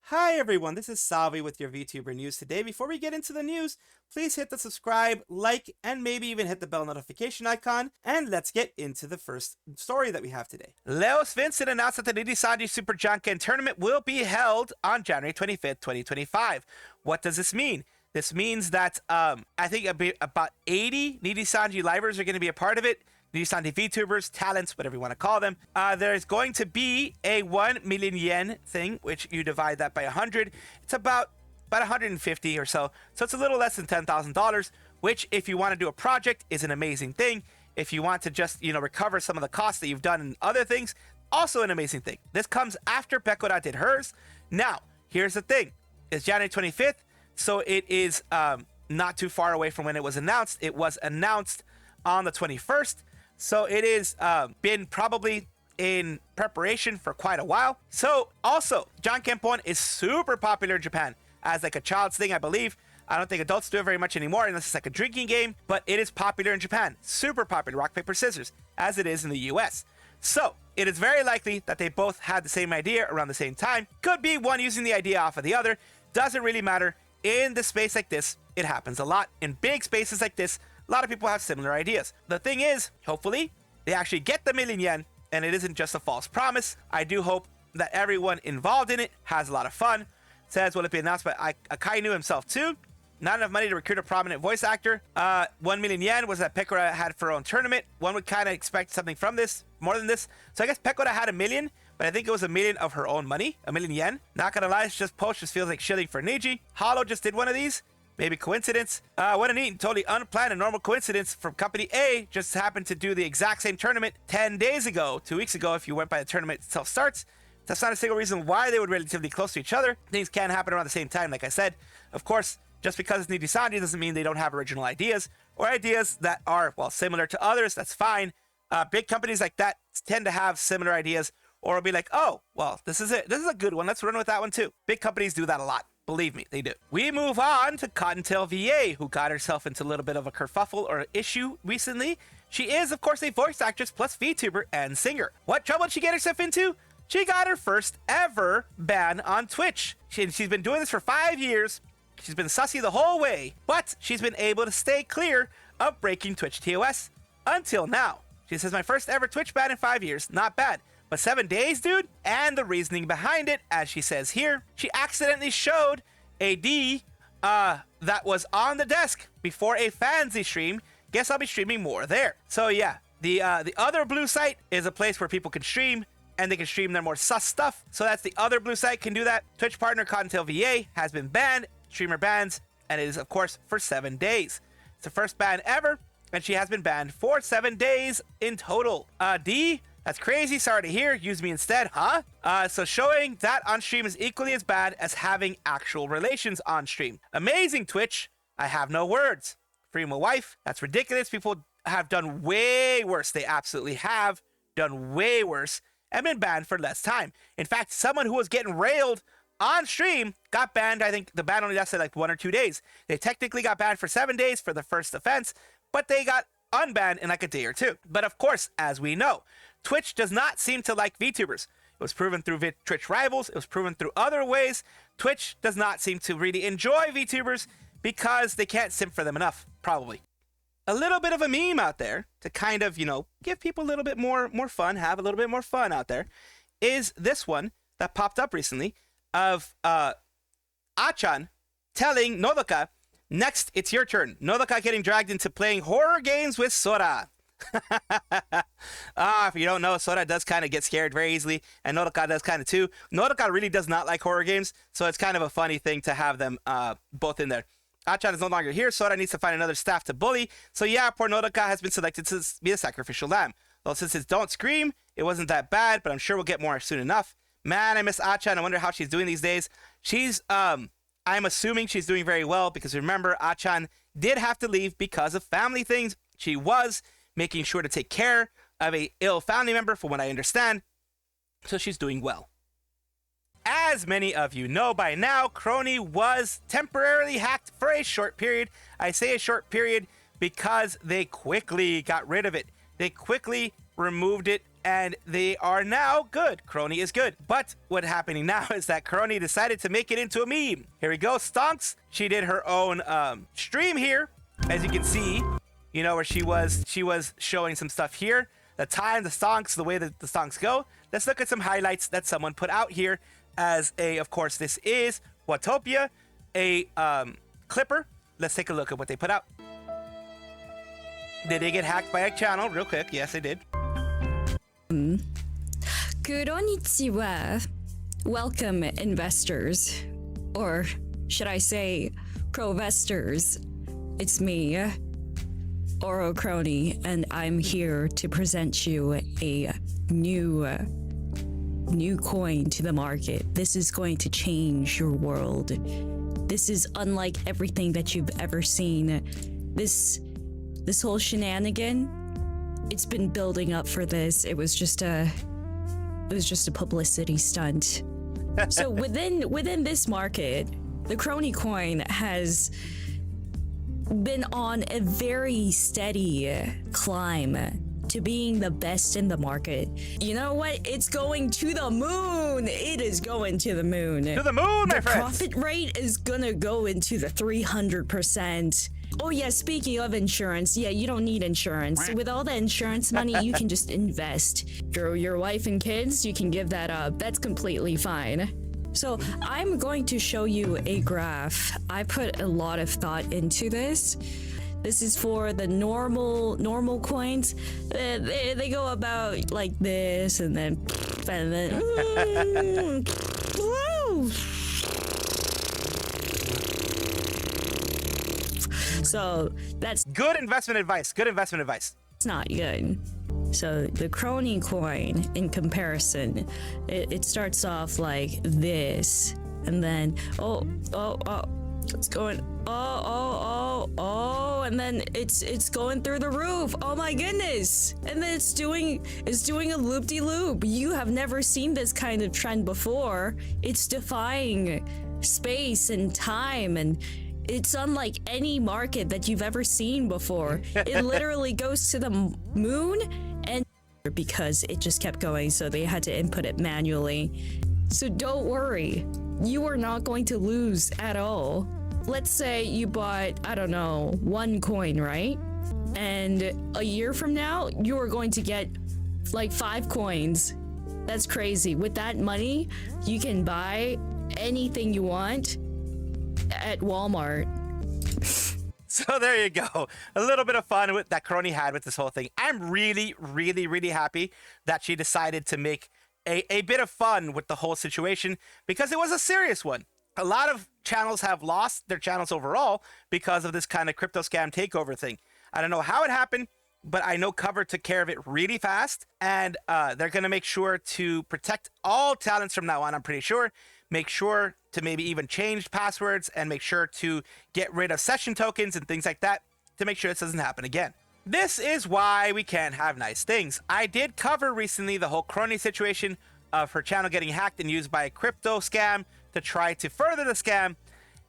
Hi everyone, this is Salvi with your Vtuber news today. Before we get into the news, please hit the subscribe, like, and maybe even hit the bell notification icon, and let's get into the first story that we have today. Leos Vincent announced that the Nijisanji Super Jan-Ken tournament will be held on January 25th, 2025. What does this mean? This means that I think about 80 Nijisanji livers are going to be a part of it. Nijisanji VTubers, talents, whatever you want to call them. There's going to be a 1 million yen thing, which you divide that by 100. It's about 150 or so. So it's a little less than $10,000, which if you want to do a project is an amazing thing. If you want to just, recover some of the costs that you've done in other things, also an amazing thing. This comes after Pekora did hers. Now, here's the thing. It's January 25th, so it is not too far away from when it was announced. It was announced on the 21st. So it is been probably in preparation for quite a while. So also, Jan-Ken-Pon is super popular in Japan as like a child's thing, I believe. I don't think adults do it very much anymore unless it's like a drinking game, but it is popular in Japan. Super popular, rock, paper, scissors, as it is in the US. So it is very likely that they both had the same idea around the same time. Could be one using the idea off of the other. Doesn't really matter. In the space like this, it happens a lot. In big spaces like this, a lot of people have similar ideas. The thing is, hopefully, they actually get the million yen, and it isn't just a false promise. I do hope that everyone involved in it has a lot of fun. Says, will it be announced by Akainu himself too? Not enough money to recruit a prominent voice actor. 1 million yen was that Pekora had for her own tournament. One would kind of expect something from this, more than this. So I guess Pekora had 1 million, but I think it was 1 million of her own money, 1 million yen. Not gonna lie, it's just post just feels like shilling for Niji. Holo just did one of these. Maybe coincidence. What a neat and totally unplanned and normal coincidence from Company A just happened to do the exact same tournament 10 days ago, 2 weeks ago, if you went by the tournament itself starts. That's not a single reason why they would relatively close to each other. Things can happen around the same time, like I said. Of course, just because it's Nijisanji doesn't mean they don't have original ideas or ideas that are, well, similar to others. That's fine. Big companies like that tend to have similar ideas or will be like, oh, well, this is it. This is a good one. Let's run with that one too. Big companies do that a lot. Believe me, they do. We move on to CottontailVA, who got herself into a little bit of a kerfuffle or issue recently. She is, of course, a voice actress plus VTuber and singer. What trouble did she get herself into? She got her first ever ban on Twitch. She's been doing this for 5 years. She's been sussy the whole way, but she's been able to stay clear of breaking Twitch TOS until now. She says, my first ever Twitch ban in 5 years. Not bad. But 7 days, dude? And the reasoning behind it, as she says here, she accidentally showed a D that was on the desk before a fancy stream. Guess I'll be streaming more there. So yeah, the other blue site is a place where people can stream, and they can stream their more sus stuff. So that's the other blue site, can do that. Twitch partner CottontailVA has been banned, streamer bans, and it is, of course, for 7 days. It's the first ban ever, and she has been banned for 7 days in total. D, that's crazy. Sorry to hear. Use me instead, huh? So showing that on stream is equally as bad as having actual relations on stream. Amazing, Twitch. I have no words. Free my wife. That's ridiculous. People have done way worse. They absolutely have done way worse and been banned for less time. In fact, someone who was getting railed on stream got banned. I think the ban only lasted like 1 or 2 days. They technically got banned for 7 days for the first offense, but they got unbanned in like a day or two. But of course, as we know, Twitch does not seem to like VTubers. It was proven through Twitch Rivals. It was proven through other ways. Twitch does not seem to really enjoy VTubers because they can't simp for them enough, probably. A little bit of a meme out there to kind of, give people a little bit more fun, have a little bit more fun out there, is this one that popped up recently of Achan telling Nodoka, next, it's your turn. Nodoka getting dragged into playing horror games with Sora. If you don't know, Sora does kind of get scared very easily, and Nodoka does kind of too. Nodoka really does not like horror games, so it's kind of a funny thing to have them both in there. Achan is no longer here. Sora needs to find another staff to bully. So yeah, poor Nodoka has been selected to be a sacrificial lamb. Well, since it's Don't Scream, it wasn't that bad, but I'm sure we'll get more soon enough. Man, I miss Achan. I wonder how she's doing these days. She's, I'm assuming she's doing very well, because remember, Achan did have to leave because of family things. She was making sure to take care of a ill family member, from what I understand. So she's doing well. As many of you know by now, Kronii was temporarily hacked for a short period. I say a short period because they quickly got rid of it. They quickly removed it and they are now good. Kronii is good. But what's happening now is that Kronii decided to make it into a meme. Here we go, Stonks. She did her own stream here, as you can see, you know, where she was showing some stuff here. The time, the stonks, the way that the stonks go. Let's look at some highlights that someone put out here as of course, this is Watopia, a clipper. Let's take a look at what they put out. Did they get hacked by a channel? Real quick. Yes, they did. Konnichiwa. Welcome, investors. Or should I say, pro-vestors. It's me, Oro Kronii, and I'm here to present you a new coin to the market. This is going to change your world. This is unlike everything that you've ever seen. This whole shenanigan, it's been building up for this. It was just a publicity stunt. So within this market, the Kronii coin has been on a very steady climb to being the best in the market. You know what? It's going to the moon. It is going to the moon. To the moon, my friends. The profit rate is gonna go into the 300%. Oh yeah, speaking of insurance, yeah, you don't need insurance. With all the insurance money, you can just invest. Your wife and kids, you can give that up. That's completely fine. So I'm going to show you a graph. I put a lot of thought into this. This is for the normal coins. They go about like this, and then so that's good investment advice. Good investment advice. It's not good. So the Kronii coin, in comparison, it starts off like this, and then it's going and then it's going through the roof. Oh my goodness! And then it's doing a loop-de-loop. You have never seen this kind of trend before. It's defying space and time, and it's unlike any market that you've ever seen before. It literally goes to the moon, and because it just kept going, so they had to input it manually. So don't worry, you are not going to lose at all. Let's say you bought, I don't know, 1 coin, right? And a year from now, you are going to get like 5 coins. That's crazy. With that money, you can buy anything you want at Walmart. So there you go. A little bit of fun with that Kronii had with this whole thing. I'm really, really, really happy that she decided to make a bit of fun with the whole situation, because it was a serious one. A lot of channels have lost their channels overall because of this kind of crypto scam takeover thing. I don't know how it happened, but I know Cover took care of it really fast, and they're going to make sure to protect all talents from now on, I'm pretty sure. Make sure to maybe even change passwords, and make sure to get rid of session tokens and things like that to make sure this doesn't happen again. This is why we can't have nice things. I did cover recently the whole Kronii situation of her channel getting hacked and used by a crypto scam to try to further the scam.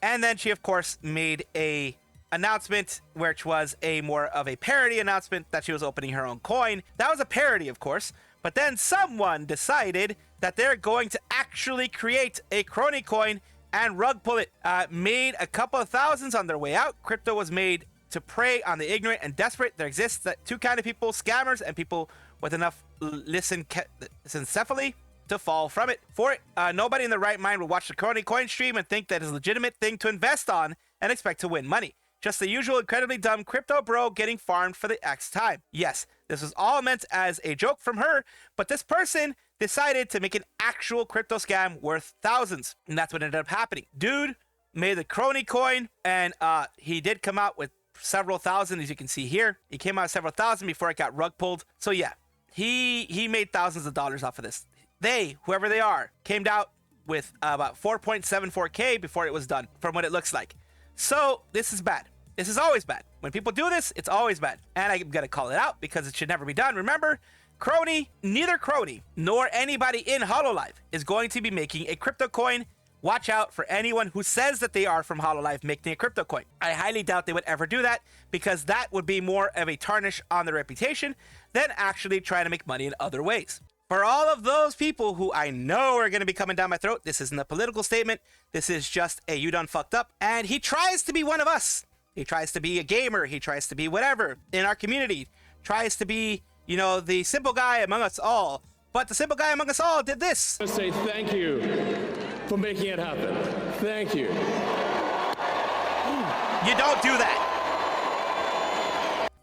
And then she, of course, made a announcement, which was a more of a parody announcement that she was opening her own coin. That was a parody, of course. But then someone decided that they're going to actually create a Kronii coin and rug pull it. Made a couple of thousands on their way out. Crypto was made to prey on the ignorant and desperate. There exists two kind of people: scammers and people with enough lysencephaly to fall from it. For it, nobody in the right mind will watch the Kronii coin stream and think that is a legitimate thing to invest on and expect to win money. Just the usual incredibly dumb crypto bro getting farmed for the X time. Yes, this was all meant as a joke from her, but this person decided to make an actual crypto scam worth thousands, and that's what ended up happening. Dude made the Kronii coin, and he did come out with several thousand, as you can see here. He came out with several thousand before it got rug pulled. So yeah, he made thousands of dollars off of this. They, whoever they are, came out with about 4.74K before it was done, from what it looks like. So this is bad. This is always bad. When people do this, it's always bad. And I'm going to call it out because it should never be done. Remember, Kronii, neither Kronii nor anybody in HoloLive is going to be making a crypto coin watch out for anyone who says that they are from HoloLive making a crypto coin. I highly doubt they would ever do that, because that would be more of a tarnish on their reputation than actually trying to make money in other ways. For all of those people who I know are going to be coming down my throat, this isn't a political statement. This is just a you done fucked up. And he tries to be one of us. He tries to be a gamer. He tries to be whatever in our community. Tries to be, you know, the simple guy among us all. But the simple guy among us all did this. I say thank you for making it happen. Thank you. You don't do that.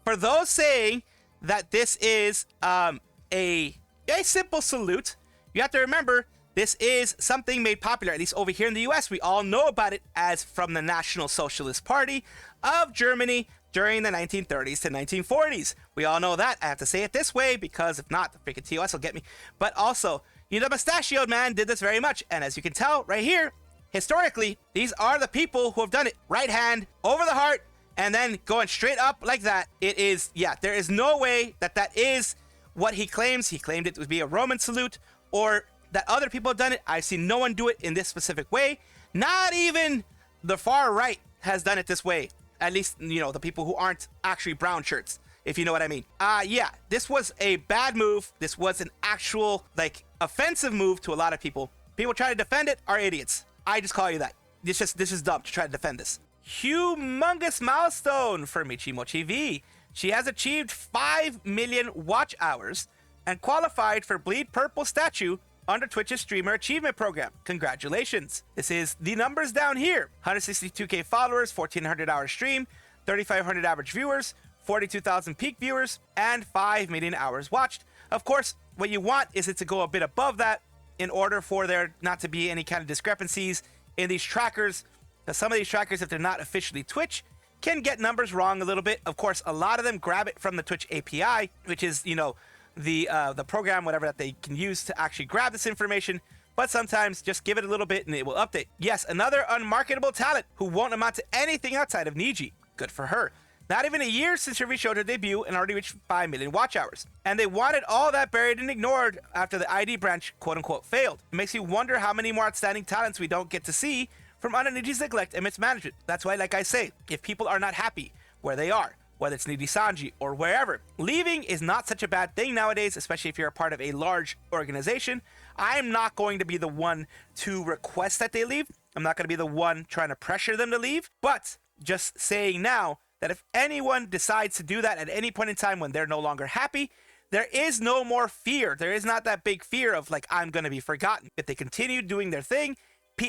For those saying that this is a simple salute, you have to remember this is something made popular, at least over here in the US. We all know about it as from the National Socialist Party of Germany during the 1930s to 1940s. We all know that. I have to say it this way because if not, the freaking TOS will get me. But also, you know, the mustachioed man did this very much. And as you can tell right here, historically, these are the people who have done it. Right hand over the heart and then going straight up like that. It is, yeah, there is no way that that is what he claims. He claimed it would be a Roman salute, or that other people have done it. I've seen no one do it in this specific way. Not even the far right has done it this way. At least, you know, the people who aren't actually brown shirts, if you know what I mean. Yeah, this was a bad move. This was an actual, like, offensive move to a lot of people. People try to defend it are idiots. I just call you that. This is dumb to try to defend this. Humongous milestone for Michimochievee. She has achieved 5 million watch hours and qualified for Bleed Purple statue under Twitch's Streamer Achievement Program. Congratulations. This is the numbers down here. 162k followers, 1,400 hour stream, 3,500 average viewers, 42,000 peak viewers, and 5 million hours watched. Of course, what you want is it to go a bit above that in order for there not to be any kind of discrepancies in these trackers. Because some of these trackers, if they're not officially Twitch, can get numbers wrong a little bit. Of course, a lot of them grab it from the Twitch API, which is, you know, the program, whatever, that they can use to actually grab this information. But sometimes just give it a little bit and it will update. Yes, another unmarketable talent who won't amount to anything outside of Niji. Good for her. Not even a year since her Vshojo debut and already reached 5 million watch hours. And they wanted all that buried and ignored after the ID branch, quote unquote, failed. It makes you wonder how many more outstanding talents we don't get to see from under Niji's neglect and mismanagement. That's why, like I say, if people are not happy where they are, whether it's Nijisanji or wherever, leaving is not such a bad thing nowadays, especially if you're a part of a large organization. I'm not going to be the one to request that they leave. I'm not going to be the one trying to pressure them to leave, but just saying now that if anyone decides to do that at any point in time when they're no longer happy, there is no more fear. There is not that big fear of like, I'm going to be forgotten. If they continue doing their thing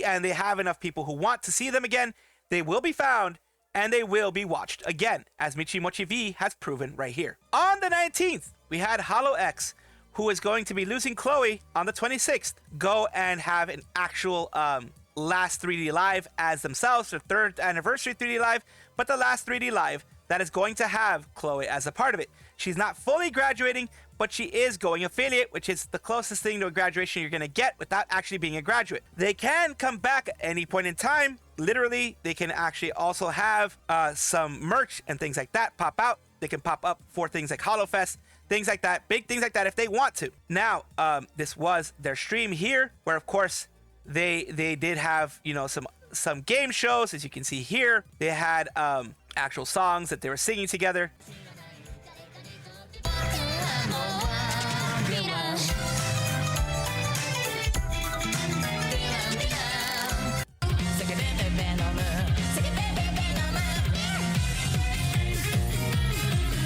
and they have enough people who want to see them again, they will be found and they will be watched again, as Michimochievee has proven right here. On the 19th, we had HoloX, who is going to be losing Kronii on the 26th, go and have an actual last 3D Live as themselves, their 3rd anniversary 3D Live, but the last 3D Live that is going to have Kronii as a part of it. She's not fully graduating, but she is going affiliate, which is the closest thing to a graduation you're going to get without actually being a graduate. They can come back at any point in time. Literally, they can actually also have some merch and things like that pop out. They can pop up for things like Holofes, things like that, big things like that if they want to. Now, this was their stream here, where of course they did have, you know, some game shows, as you can see here. They had actual songs that they were singing together.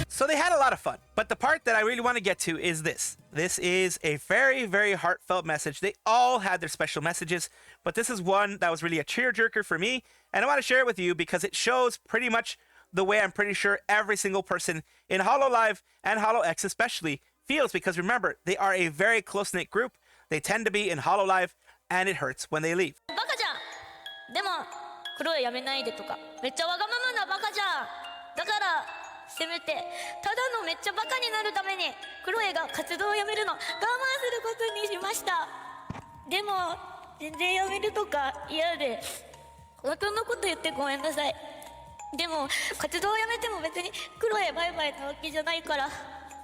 So they had a lot of fun, but the part that I really want to get to is this. This is a very, very heartfelt message. They all had their special messages, but this is one that was really a tearjerker for me, and I want to share it with you because it shows pretty much the way I'm pretty sure every single person in HoloLive and HoloX especially feels, because remember, they are a very close-knit group. They tend to be in HoloLive, and it hurts when they leave. バカじゃん。でもクロエやめないでとかめっちゃわがままなバカじゃん。だからせめてただのめっちゃバカになるためにクロエが活動をやめるの我慢することにしました。でも全然やめるとか嫌で本当のこと言ってごめんなさい。でも活動をやめても別にクロエバイバイなわけじゃないから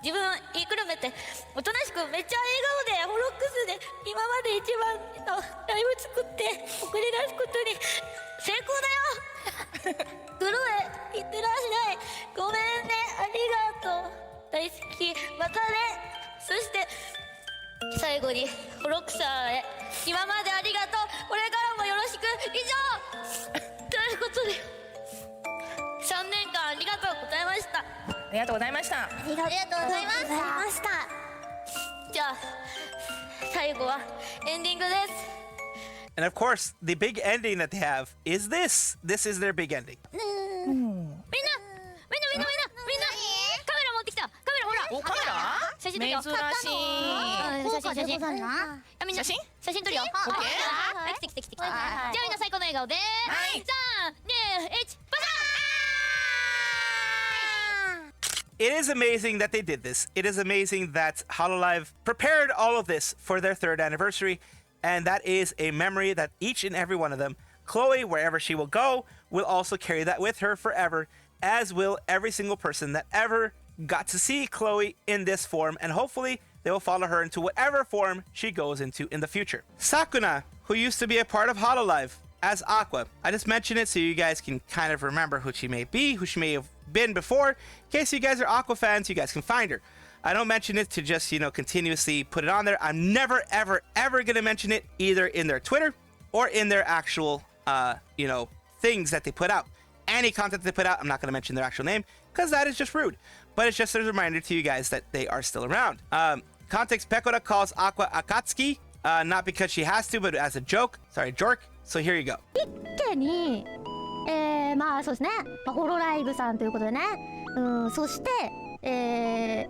自分言いくるめておとなしくめっちゃ笑顔でホロックスで今まで一番のライブ作って送り出すことに成功だよクロエいってらっしゃいごめんねありがとう大好きまたねそして最後にホロクサーへ今までありがとうこれからもよろしく以上ということで3年間ありがとうございましたありがとうございました。ありがとうございましたじゃあ最後はエンディングです And of course, the big ending that they have is this. This is their big ending. みんなカメラ持ってきたカメラほらお、カメラ写真撮るよ珍しい。写真みんな写真写真撮るよオッケーはい来てじゃあみんな最高の笑顔ではい3、2、1バシャー It is amazing that they did this. It is amazing that HoloLive prepared all of this for their 3rd anniversary. And that is a memory that each and every one of them, Chloe, wherever she will go, will also carry that with her forever, as will every single person that ever got to see Chloe in this form. And hopefully they will follow her into whatever form she goes into in the future. Sakuna, who used to be a part of HoloLive as Aqua. I just mentioned it so you guys can kind of remember who she may be, who she may have been before. In case you guys are Aqua fans, you guys can find her. I don't mention it to just, continuously put it on there. I'm never, ever, ever going to mention it either in their Twitter or in their actual, things that they put out. Any content they put out, I'm not going to mention their actual name because that is just rude. But it's just a reminder to you guys that they are still around. Context, Pekora calls Aqua Akatsuki, not because she has to, but as a joke. Sorry, jork. So here you go. 一家に、まあそうですね、まあ、ホロライブさんということでね、そして、暁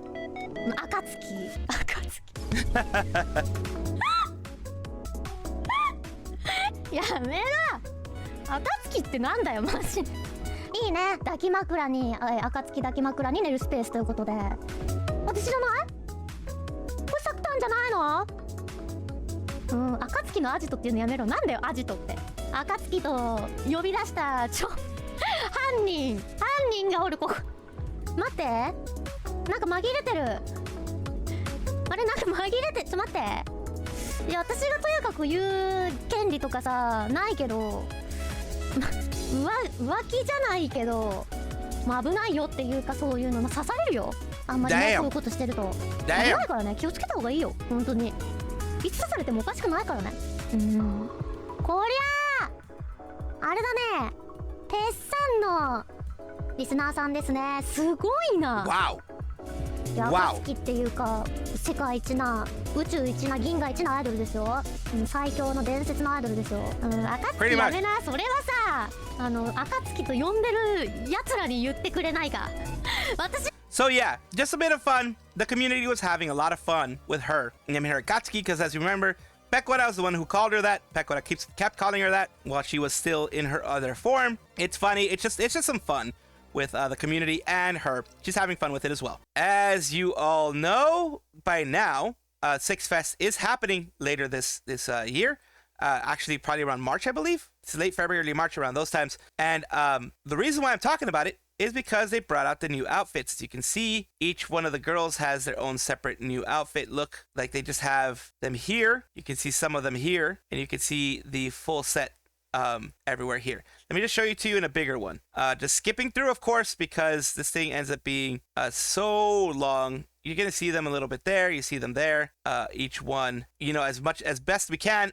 やめな暁ってなんだよマジいいね抱き枕に暁抱き枕に寝るスペースということで私知らないこれサクタンじゃないの暁のアジトっていうのやめろなんだよアジトって暁と呼び出した犯人がおるここ待ってなんか紛れてるあれなんか紛れてちょっと待っていや私がとやかく言う権利とかさないけど浮気じゃないけど、まあ、危ないよっていうかそういうの、まあ、刺されるよあんまりねそういうことしてると危ないからね気をつけた方がいいよ本当にいつ刺されてもおかしくないからねこりゃあれだね鉄さんのリスナーさんですねすごいな Wow. 暁っていうか世界一な宇宙一な銀河一なアイドルですよ、最強の伝説のアイドルですよ、暁やめなそれはさ暁と呼んでるやつらに言ってくれないか私 So yeah, just a bit of fun. The community was having a lot of fun with her. Naming her Akatsuki because as you remember, Pekora was the one who called her that. Pekora kept calling her that while she was still in her other form. It's funny. It's just some fun with the community and her. She's having fun with it as well. As you all know by now, Six Fest is happening later this year. Actually, probably around March, I believe. It's late February, early March, around those times. And the reason why I'm talking about it is because they brought out the new outfits. As you can see, each one of the girls has their own separate new outfit look. Like they just have them here. You can see some of them here, and you can see the full set everywhere here. Let me just show you to you in a bigger one. Just skipping through, of course, because this thing ends up being so long. You're going to see them a little bit there. You see them there. Each one, as best we can.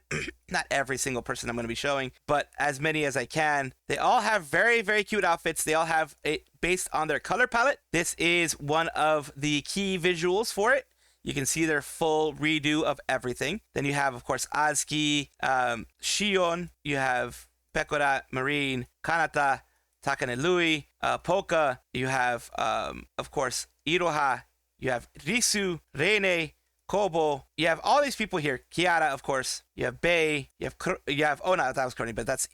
Not every single person I'm going to be showing, but as many as I can. They all have very, very cute outfits. They all have it based on their color palette. This is one of the key visuals for it. You can see their full redo of everything. Then you have, of course, Azuki, Shion. You have Pekora, Marine, Kanata, Takane Lui, Polka. You have, of course, Iroha. You have Risu, Reine, Kobo. You have all these people here. Kiara, of course. You have Bei. You have oh no, that was Kronii, but that's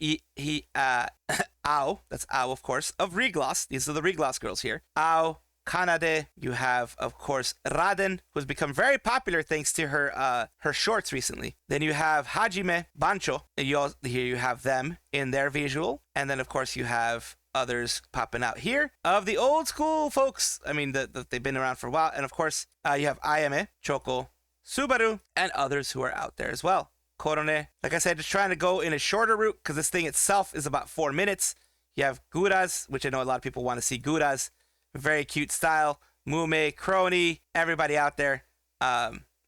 Ao. That's Ao, of course, of Regloss. These are the Regloss girls here. Ao, Kanade. You have, of course, Raden, who's become very popular thanks to her shorts recently. Then you have Hajime, Bancho. Here you have them in their visual. And then, of course, you have others popping out here of the old school folks. I mean, they've been around for a while. And of course, you have Ayame, Choco, Subaru, and others who are out there as well. Kronii, like I said, just trying to go in a shorter route because this thing itself is about 4 minutes. You have Guras, which I know a lot of people want to see Guras. Very cute style. Mume, Kronii, everybody out there.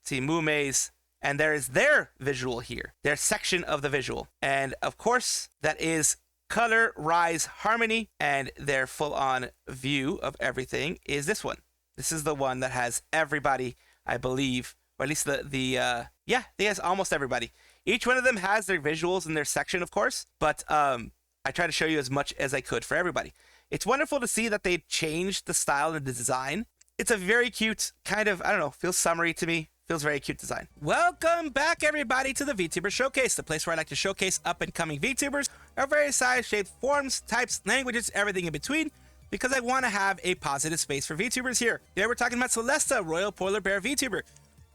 See Mume's. And there is their visual here, their section of the visual. And of course, that is Color Rise Harmony. And their full-on view of everything is this one. This is the one that has everybody, I believe, or at least yeah, they has almost everybody. Each one of them has their visuals in their section, of course. But I try to show you as much as I could for everybody. It's wonderful to see that they changed the style and the design. It's a very cute kind of, I don't know, feels summery to me. Feels very cute design. Welcome back, everybody, to the Vtuber Showcase, the place where I like to showcase up-and-coming VTubers of various size, shapes, forms, types, languages, everything in between, because I want to have a positive space for VTubers here. Today we're talking about Celesta, Royal Polar Bear VTuber.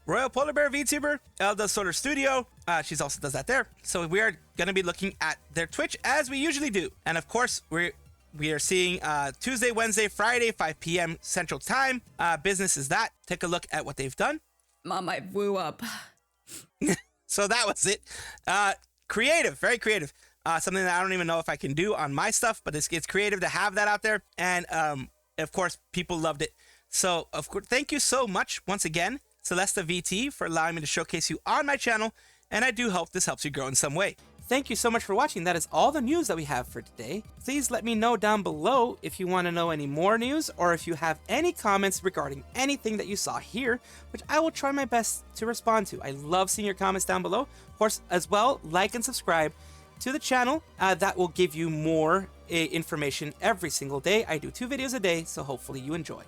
Royal Polar Bear VTuber, Elda Solar Studio, she also does that there. So we are going to be looking at their Twitch as we usually do. And of course, we are seeing Tuesday, Wednesday, Friday, 5 p.m. Central Time. Business is that. Take a look at what they've done. Mom, I blew up. So that was it. Creative, very creative. Something that I don't even know if I can do on my stuff, but it's creative to have that out there. And of course, people loved it. So of course, thank you so much once again, CelestaVT, for allowing me to showcase you on my channel. And I do hope this helps you grow in some way. Thank you so much for watching. That is all the news that we have for today. Please let me know down below if you want to know any more news or if you have any comments regarding anything that you saw here, which I will try my best to respond to. I love seeing your comments down below. Of course, as well, like and subscribe to the channel. That will give you more information every single day. I do 2 videos a day, so hopefully you enjoy.